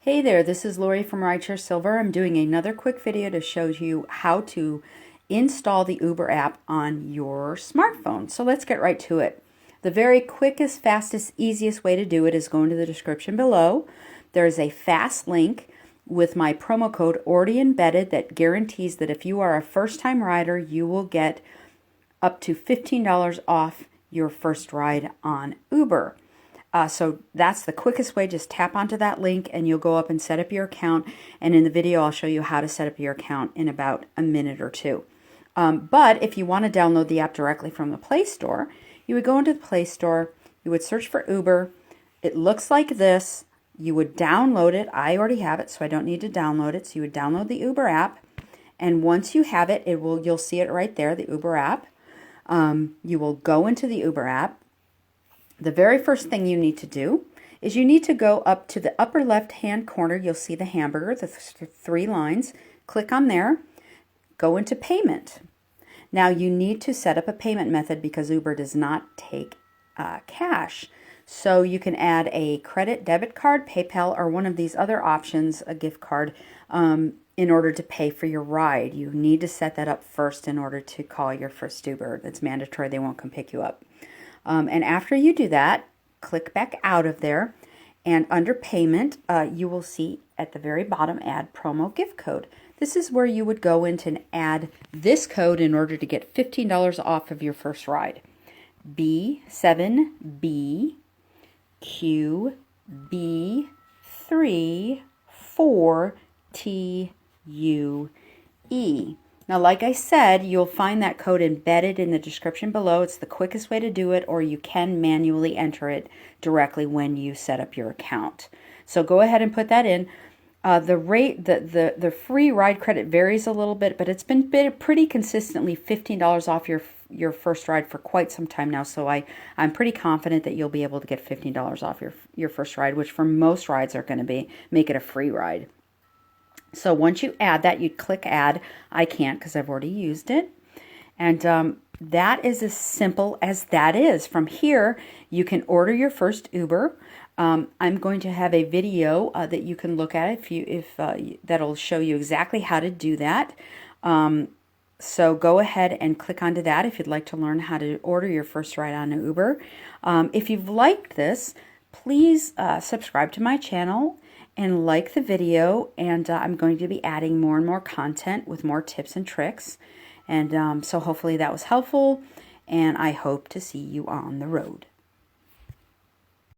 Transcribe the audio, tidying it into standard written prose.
Hey there, this is Lori from Rideshare Silver. I'm doing another quick video to show you how to install the Uber app on your smartphone. So let's get right to it. The very quickest, fastest, easiest way to do it is go into the description below. There's a fast link with my promo code already embedded that guarantees that if you are a first-time rider, you will get up to $15 off your first ride on Uber. So that's the quickest way. Just tap onto that link and you'll go up and set up your account. And in the video, I'll show you how to set up your account in about a minute or two. But if you want to download the app directly from the Play Store, you would go into the Play Store, you would search for Uber. It looks like this. You would download it. I already have it, so I don't need to download it. So you would download the Uber app. And once you have it, you'll see it right there, the Uber app. You will go into the Uber app. The very first thing you need to do is you need to go up to the upper left-hand corner. You'll see the hamburger, the three lines. Click on there. Go into payment. Now you need to set up a payment method because Uber does not take cash. So you can add a credit, debit card, PayPal, or one of these other options, a gift card, in order to pay for your ride. You need to set that up first in order to call your first Uber. It's mandatory. They won't come pick you up. And after you do that, click back out of there, and under payment, you will see at the very bottom, add promo gift code. This is where you would go in and add this code in order to get $15 off of your first ride. B7BQB34TUE. Now, like I said, you'll find that code embedded in the description below. It's the quickest way to do it, or you can manually enter it directly when you set up your account. So go ahead and put that in. The free ride credit varies a little bit, but it's been pretty consistently $15 off your first ride for quite some time now. So I'm pretty confident that you'll be able to get $15 off your first ride, which for most rides are going to make it a free ride. So once you add that, you'd click add. I can't because I've already used it. And that is as simple as that is. From here, you can order your first Uber. I'm going to have a video that you can look at that'll show you exactly how to do that. So go ahead and click onto that if you'd like to learn how to order your first ride on an Uber. If you've liked this, please subscribe to my channel and like the video, and I'm going to be adding more and more content with more tips and tricks. And so hopefully that was helpful, and I hope to see you on the road.